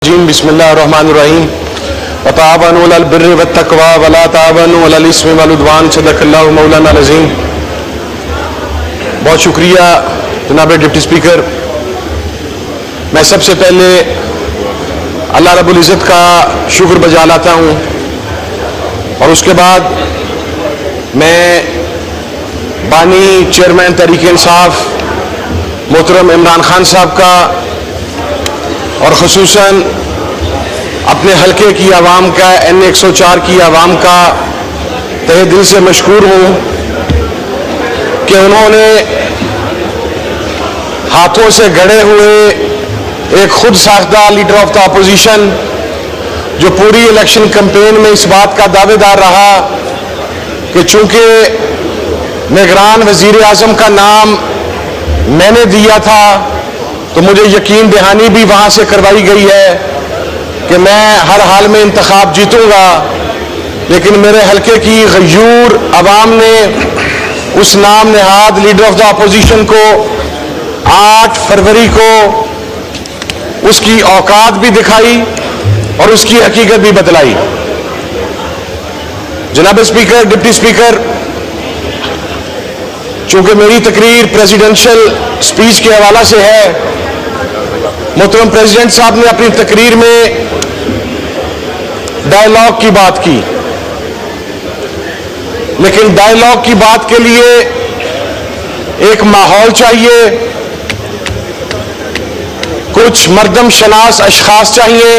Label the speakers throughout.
Speaker 1: بسم اللہ الرحمن الرحیم وتعاونوا علی البر والتقوی ولا تعاونوا علی الاثم والعدوان صدق اللہ مولانا العظیم۔ بہت شکریہ جناب ڈپٹی اسپیکر۔ میں سب سے پہلے اللہ رب العزت کا شکر بجا لاتا ہوں اور اس کے بعد میں بانی چیئرمین تحریک انصاف محترم عمران خان صاحب کا اور خصوصاً اپنے حلقے کی عوام کا N104 کی عوام کا تہہ دل سے مشکور ہوں کہ انہوں نے ہاتھوں سے گڑے ہوئے ایک خود ساختہ لیڈر آف دا اپوزیشن جو پوری الیکشن کمپین میں اس بات کا دعوے دار رہا کہ چونکہ نگران وزیر اعظم کا نام میں نے دیا تھا تو مجھے یقین دہانی بھی وہاں سے کروائی گئی ہے کہ میں ہر حال میں انتخاب جیتوں گا، لیکن میرے حلقے کی غیور عوام نے اس نام نہاد لیڈر آف دا اپوزیشن کو 8 فروری کو اس کی اوقات بھی دکھائی اور اس کی حقیقت بھی بتلائی۔ جناب اسپیکر، ڈپٹی اسپیکر، چونکہ میری تقریر پریزیڈنشل سپیچ کے حوالہ سے ہے، محترم پریزیڈنٹ صاحب نے اپنی تقریر میں ڈائیلاگ کی بات کی، لیکن ڈائیلاگ کی بات کے لیے ایک ماحول چاہیے، کچھ مردم شناس اشخاص چاہیے،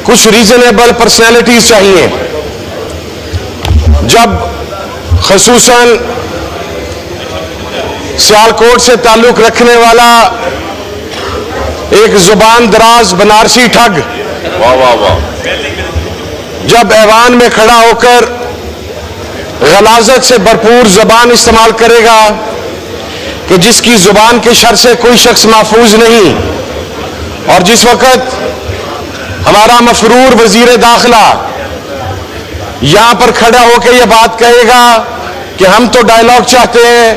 Speaker 1: کچھ ریزنیبل پرسنالٹیز چاہیے۔ جب خصوصاً سیالکوٹ سے تعلق رکھنے والا ایک زبان دراز بنارسی ٹھگ جب ایوان میں کھڑا ہو کر غلاظت سے بھرپور زبان استعمال کرے گا کہ جس کی زبان کے شر سے کوئی شخص محفوظ نہیں، اور جس وقت ہمارا مفرور وزیر داخلہ یہاں پر کھڑا ہو کے یہ بات کہے گا کہ ہم تو ڈائیلاگ چاہتے ہیں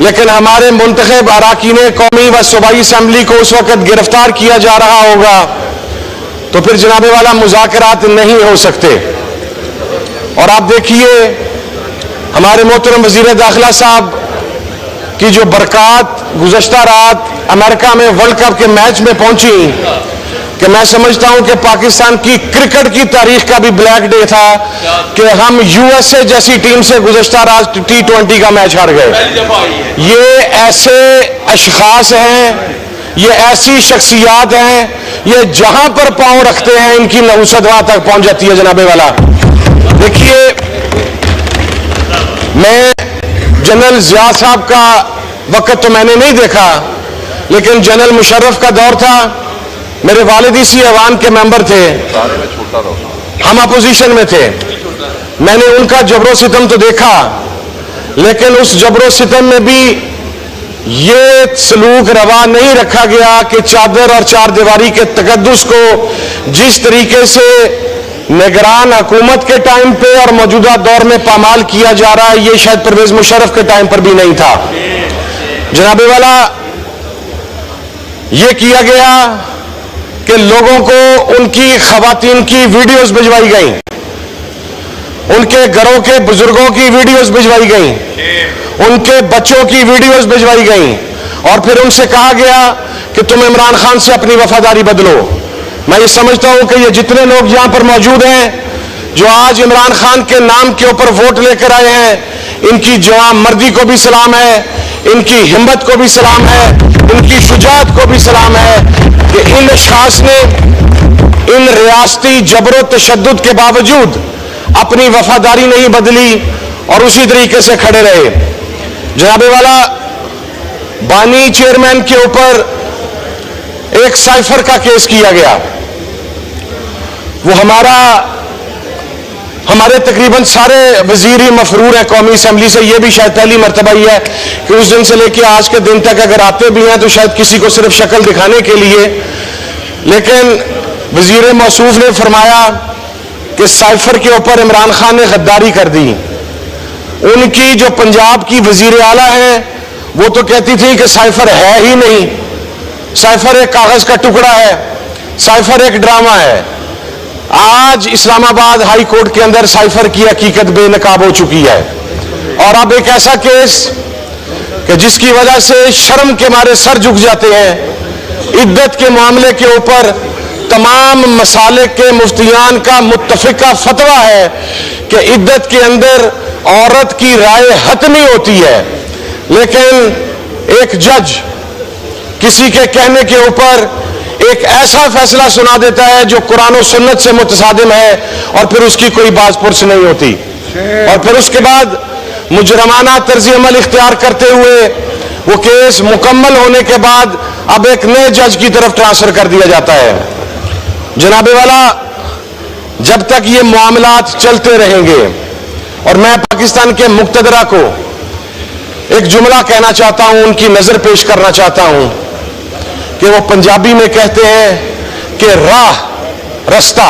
Speaker 1: لیکن ہمارے منتخب اراکین قومی و صوبائی اسمبلی کو اس وقت گرفتار کیا جا رہا ہوگا، تو پھر جناب والا مذاکرات نہیں ہو سکتے۔ اور آپ دیکھیے ہمارے محترم وزیر داخلہ صاحب کی جو برکات گزشتہ رات امریکہ میں ورلڈ کپ کے میچ میں پہنچی کہ میں سمجھتا ہوں کہ پاکستان کی کرکٹ کی تاریخ کا بھی بلیک ڈے تھا کہ ہم USA جیسی ٹیم سے گزشتہ رات T20 کا میچ ہار گئے۔ یہ ایسے اشخاص ہیں، یہ ایسی شخصیات ہیں، یہ جہاں پر پاؤں رکھتے ہیں ان کی نحوست وہاں تک پہنچ جاتی ہے جناب والا۔ دیکھیے میں جنرل ضیاء صاحب کا وقت تو میں نے نہیں دیکھا، لیکن جنرل مشرف کا دور تھا، میرے والد اسی ایوان کے ممبر تھے، ہم اپوزیشن میں تھے، میں نے ان کا جبر و ستم تو دیکھا، لیکن اس جبر و ستم میں بھی یہ سلوک روا نہیں رکھا گیا کہ چادر اور چار دیواری کے تقدس کو جس طریقے سے نگران حکومت کے ٹائم پہ اور موجودہ دور میں پامال کیا جا رہا ہے، یہ شاید پرویز مشرف کے ٹائم پر بھی نہیں تھا۔ جناب والا یہ کیا گیا کہ لوگوں کو ان کی خواتین کی ویڈیوز بھجوائی گئیں، ان کے گھروں کے بزرگوں کی ویڈیوز بھجوائی گئیں، ان کے بچوں کی ویڈیوز بھجوائی گئیں، اور پھر ان سے کہا گیا کہ تم عمران خان سے اپنی وفاداری بدلو۔ میں یہ سمجھتا ہوں کہ یہ جتنے لوگ یہاں پر موجود ہیں جو آج عمران خان کے نام کے اوپر ووٹ لے کر آئے ہیں، ان کی جوان مردی کو بھی سلام ہے، ان کی ہمت کو بھی سلام ہے، ان کی شجاعت کو بھی سلام ہے کہ ان اشخاص نے ان ریاستی جبر و تشدد کے باوجود اپنی وفاداری نہیں بدلی اور اسی طریقے سے کھڑے رہے۔ جناب والا بانی چیئرمین کے اوپر ایک سائفر کا کیس کیا گیا، وہ ہمارے تقریباً سارے وزیر ہی مفرور ہیں قومی اسمبلی سے، یہ بھی شاید پہلی مرتبہ ہی ہے کہ اس دن سے لے کے آج کے دن تک اگر آتے بھی ہیں تو شاید کسی کو صرف شکل دکھانے کے لیے، لیکن وزیر موصوف نے فرمایا کہ سائفر کے اوپر عمران خان نے غداری کر دی۔ ان کی جو پنجاب کی وزیر اعلیٰ ہیں وہ تو کہتی تھی کہ سائفر ہے ہی نہیں، سائفر ایک کاغذ کا ٹکڑا ہے، साइफर एक ड्रामा है। आज इस्लामाबाद हाई कोर्ट के अंदर साइफर की हकीकत बेनकाब हो चुकी है और अब एक ऐसा केस कि जिसकी वजह से शर्म के मारे सर झुक जाते हैं। इद्दत के मामले के ऊपर तमाम मसाले के मुफ्तियान का मुत्तफिका फतवा है कि इद्दत के अंदर औरत की राय हतमी होती है, लेकिन एक जज किसी के कहने के ऊपर एक ऐसा फैसला सुना देता है जो कुरान और सुन्नत से मुतसादिम है और फिर उसकी कोई बाज पुरस नहीं होती और फिर उसके बाद मुजरमाना तर्ज अमल इख्तियार करते हुए वो केस मुकम्मल होने के बाद अब एक नए जज की तरफ ट्रांसफर कर दिया जाता है। जनाबे वाला, जब तक ये मामलात चलते रहेंगे और मैं पाकिस्तान के मुक्तदरा को एक जुमला कहना चाहता हूं, उनकी नजर पेश करना चाहता हूं कि वो पंजाबी में कहते हैं कि राह रस्ता,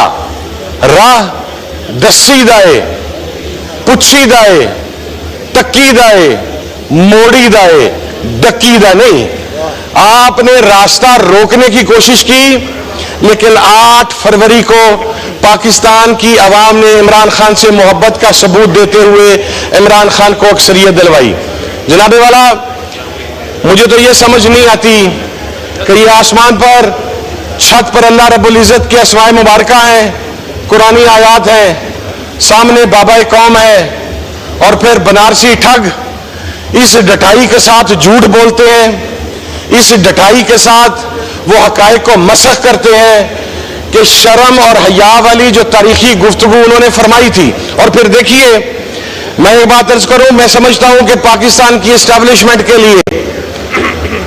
Speaker 1: राह दस्सी दाए, पुछी दाए, तक्की दाए, मोड़ी दाए, डक्की दा नहीं। आपने रास्ता रोकने की कोशिश की, लेकिन 8 फरवरी को पाकिस्तान की आवाम ने इमरान खान से मोहब्बत का सबूत देते हुए इमरान खान को अक्सरियत दिलवाई। जनाबे वाला, मुझे तो ये समझ नहीं आती कि ये आसमान पर छत पर अल्लाह रब्बुल इज़्ज़त की अस्माए मुबारका हैं, कुरानी आयात हैं, सामने बाबा कौम है और फिर बनारसी ठग इस डटाई के साथ झूठ बोलते हैं, इस डटाई के साथ वो हकायक को मसख करते हैं कि शर्म और हया वाली जो तारीखी गुफ्तगू उन्होंने फरमाई थी। और फिर देखिए, मैं एक बात अर्ज करूं, मैं समझता हूं कि पाकिस्तान की एस्टैब्लिशमेंट के लिए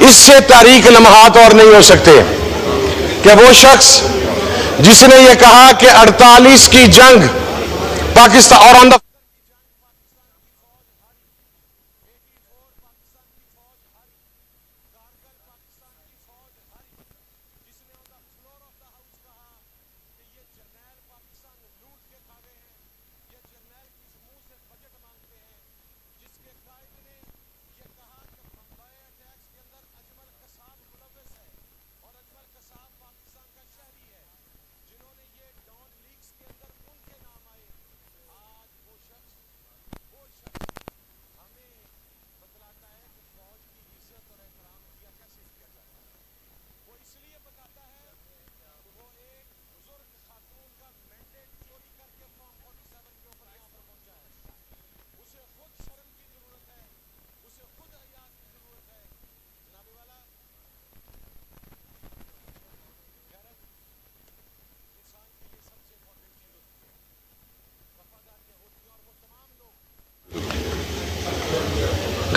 Speaker 1: इससे तारीख लम्हात और नहीं हो सकते कि वो शख्स जिसने ये कहा कि 48 की जंग पाकिस्तान और ऑन द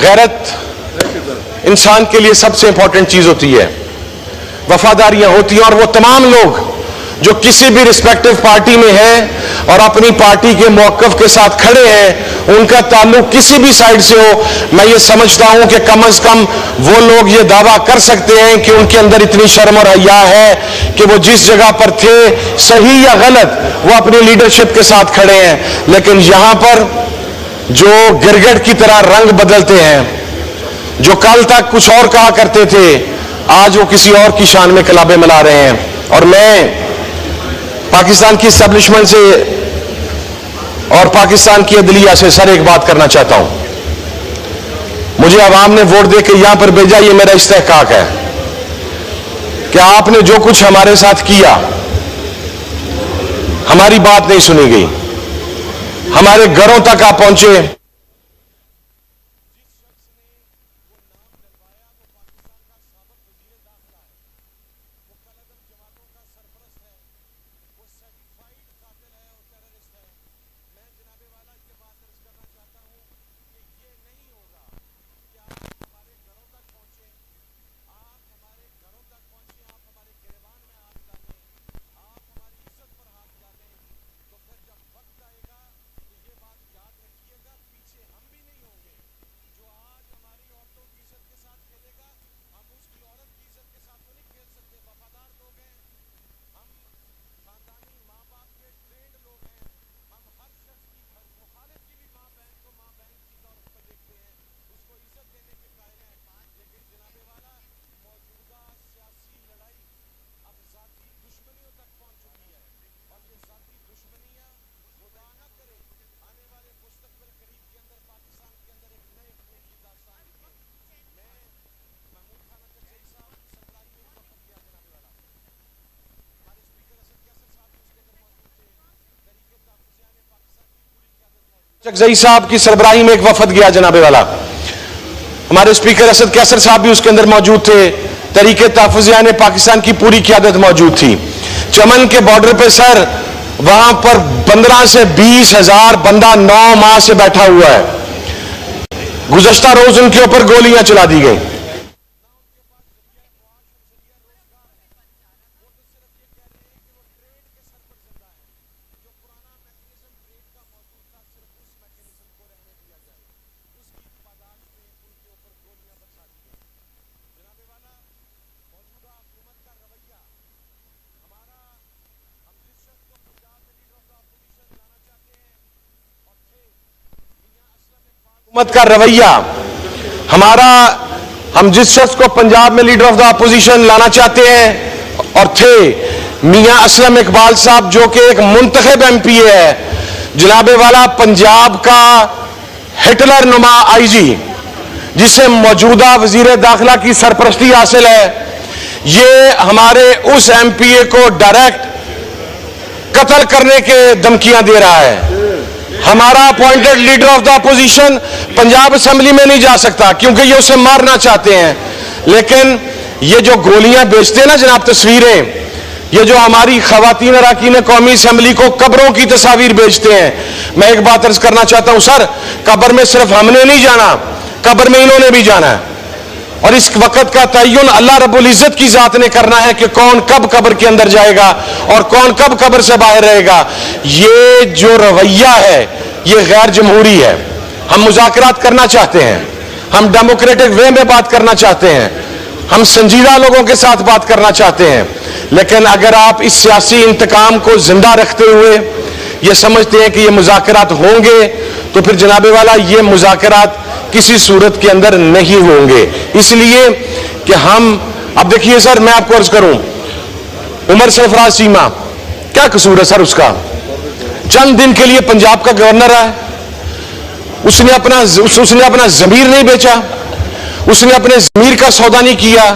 Speaker 1: गैरत इंसान के लिए सबसे इंपॉर्टेंट चीज होती है, वफादारियां होती हैं और वो तमाम लोग जो किसी भी रिस्पेक्टिव पार्टी में हैं और अपनी पार्टी के मौक़िफ़ के साथ खड़े हैं, उनका ताल्लुक किसी भी साइड से हो, मैं ये समझता हूं कि कम अज कम वो लोग ये दावा कर सकते हैं कि उनके अंदर इतनी शर्म और हया है कि वो जिस जगह पर थे, सही या गलत, वो अपनी लीडरशिप के साथ खड़े हैं। लेकिन यहां पर जो गिरगिट की तरह रंग बदलते हैं, जो कल तक कुछ और कहा करते थे, आज वो किसी और की शान में कलाबे मिला रहे हैं। और मैं पाकिस्तान की एस्टैब्लिशमेंट से और पाकिस्तान की अदलिया से सर एक बात करना चाहता हूं। मुझे आवाम ने वोट देकर यहां पर भेजा, ये मेरा इस्तेहकाक है कि आपने जो कुछ हमारे साथ किया, हमारी बात नहीं सुनी गई, हमारे घरों तक आप पहुंचे। चकजई साहब की सरबराही में एक वफद गया जनाबे वाला, हमारे स्पीकर असद कैसर साहब भी उसके अंदर मौजूद थे, तरीके तहफ़्फ़ुज़ पाकिस्तान की पूरी क़यादत मौजूद थी। चमन के बॉर्डर पे सर वहां पर 15 से 20 हजार बंदा 9 माह से बैठा हुआ है। गुज़श्ता रोज उनके ऊपर गोलियां चला दी गई। हुकूमत का रवैया हमारा, हम जिस शख्स को पंजाब में लीडर ऑफ द अपोजिशन लाना चाहते हैं और थे मियां असलम इकबाल साहब, जो कि एक मुंतखब एमपी है, जनाबे वाला पंजाब का हिटलर नुमा आईजी, जिसे मौजूदा वजीर दाखिला की सरपरस्ती हासिल है, ये हमारे उस एमपीए को डायरेक्ट कत्ल करने के धमकियां दे रहा है। हमारा appointed leader of the opposition Punjab assembly में नहीं जा सकता क्योंकि ये उसे मारना चाहते हैं। लेकिन ये जो गोलियां बेचते हैं ना जनाब, तस्वीरें, ये जो हमारी खवातीन अरकान कौमी असेंबली को कब्रों की तस्वीर बेचते हैं। मैं एक बात अर्ज करना चाहता हूं सर, कब्र में सिर्फ हमने नहीं जाना, कब्र में इन्होंने भी जाना है, और इस वक्त का तयन अल्लाह रब्बुल इज्जत की जात ने करना है कि कौन कब कब्र के अंदर जाएगा और कौन कब कब्र से बाहर रहेगा। ये जो रवैया है ये गैर जमहूरी है। हम मुज़ाकरात करना चाहते हैं, हम डेमोक्रेटिक वे में बात करना चाहते हैं, हम संजीदा लोगों के साथ बात करना चाहते हैं। लेकिन अगर आप इस सियासी इंतकाम को जिंदा रखते हुए ये समझते हैं कि ये मुज़ाकरात होंगे, तो फिर जनाबे वाला ये मुज़ाकरात किसी सूरत के अंदर नहीं होंगे। इसलिए कि हम, अब देखिए सर, मैं आपको अर्ज करूं, उमर सरफराज चीमा, क्या कसूर है सर उसका? चंद दिन के लिए पंजाब का गवर्नर है, उसने अपना जमीर नहीं बेचा, उसने अपने जमीर का सौदा नहीं किया।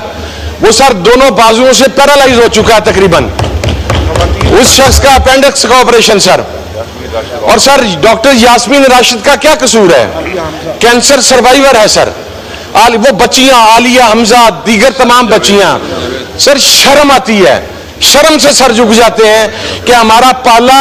Speaker 1: वो सर दोनों बाजुओं से पैरालाइज हो चुका है तकरीबन। उस शख्स का अपेंडिक्स का ऑपरेशन सर। और सर डॉक्टर यास्मीन राशिद का क्या कसूर है? कैंसर सर्वाइवर है सर। वो बच्चियां, आलिया, हमजा, दीगर तमाम बच्चियां, सर शर्म आती है, शर्म से सर झुक जाते हैं कि हमारा पाला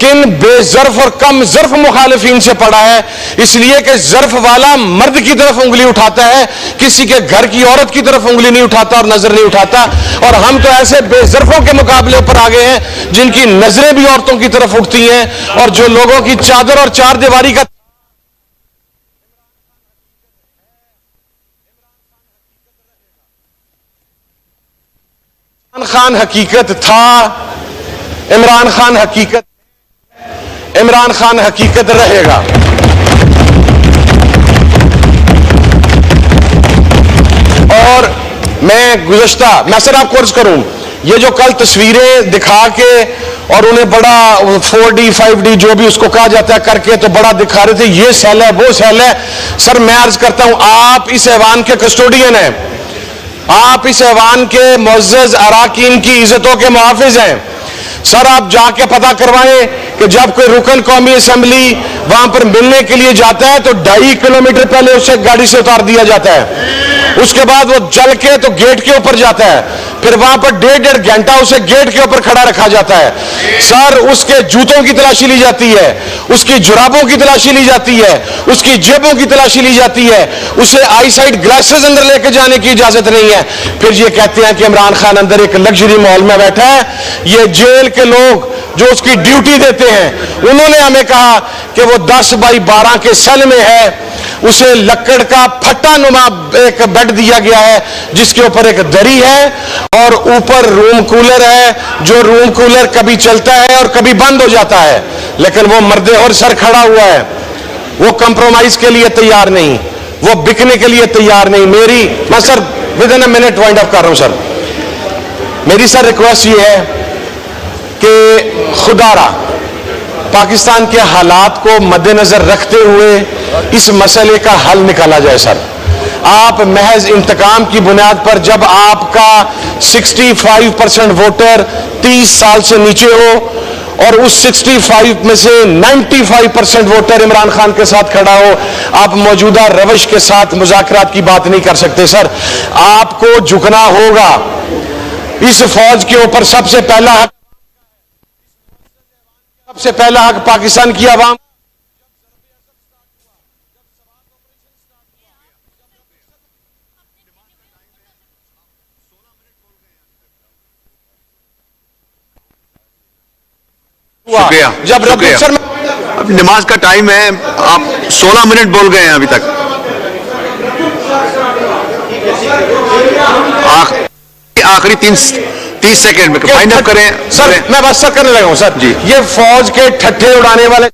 Speaker 1: किन बेजर्फ और कम जर्फ मुखालिफिन से पड़ा है। इसलिए कि जर्फ वाला मर्द की तरफ उंगली उठाता है, किसी के घर की औरत की तरफ उंगली नहीं उठाता और नजर नहीं उठाता। और हम तो ऐसे बेजर्फों के मुकाबले पर आ गए हैं जिनकी नजरें भी औरतों की तरफ उठती हैं, और जो लोगों की चादर और चार दीवारी का खान हकीकत था, इमरान खान हकीकत, इमरान खान हकीकत रहेगा। और मैं सर आपको अर्ज करूं, ये जो कल तस्वीरें दिखा के और उन्हें बड़ा 4D 5D जो भी उसको कहा जाता है करके तो बड़ा दिखा रहे थे, ये सेल है वो सेल है। सर मैं अर्ज करता हूं, आप इस ऐवान के कस्टोडियन हैं, आप इस ऐवान के मुअज़्ज़ज़ अराकीन की इज्जतों के मुहाफिज हैं। सर आप जाके पता करवाएं कि जब कोई रुकन कौमी असेंबली वहां पर मिलने के लिए जाता है तो 2.5 किलोमीटर पहले उसे गाड़ी से उतार दिया जाता है, उसके बाद वो चल के तो गेट के ऊपर जाता है, फिर वहां पर 1.5 घंटा उसे गेट के ऊपर खड़ा रखा जाता है। सर उसके जूतों की तलाशी ली जाती है, उसकी जुराबों की तलाशी ली जाती है, उसकी जेबों की तलाशी ली जाती है, उसे आई साइड ग्लासेस अंदर लेके जाने की इजाजत नहीं है। फिर ये कहते हैं कि इमरान खान अंदर एक लग्जरी माहौल में बैठा है। ये जेल के लोग जो उसकी ड्यूटी देते हैं उन्होंने हमें कहा कि वो 10 बाई 12 के सेल में है, उसे लकड़ का फट्टा नुमा एक बेड दिया गया है जिसके ऊपर एक दरी है और ऊपर रूम कूलर है, जो रूम कूलर कभी चलता है और कभी बंद हो जाता है। लेकिन वो मर्दे और सर खड़ा हुआ है, वो कंप्रोमाइज के लिए तैयार नहीं, वो बिकने के लिए तैयार नहीं। मैं sir with in a minute wind up कर रहा हूं सर। मेरी सर रिक्वेस्ट ये है कि खुदारा पाकिस्तान के हालात को मद्देनजर रखते हुए इस मसले का हल निकाला जाए सर। आप महज इंतकाम की बुनियाद पर, जब आपका 65% वोटर 30 साल से नीचे हो اور اس 65 میں سے 95% ووٹر عمران خان کے ساتھ کھڑا ہو، آپ موجودہ روش کے ساتھ مذاکرات کی بات نہیں کر سکتے سر. آپ کو جھکنا ہوگا. اس فوج کے اوپر سب سے پہلا حق پاکستان کی عوام.
Speaker 2: شکریہ.
Speaker 1: جب رب
Speaker 2: شکریہ.
Speaker 1: سر
Speaker 2: اب نماز کا ٹائم ہے، آپ 16 منٹ بول گئے ہیں ابھی تک. آخری 30 سیکنڈ میں فائنڈ اپ کریں
Speaker 1: سر. میں بات سر کرنے لگا ہوں سر.
Speaker 2: جی.
Speaker 1: یہ فوج کے ٹھٹھے اڑانے والے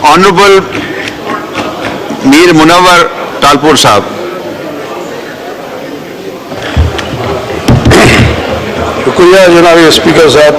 Speaker 2: آنریبل میر منور تالپور صاحب.
Speaker 3: شکریہ جناب اسپیکر صاحب.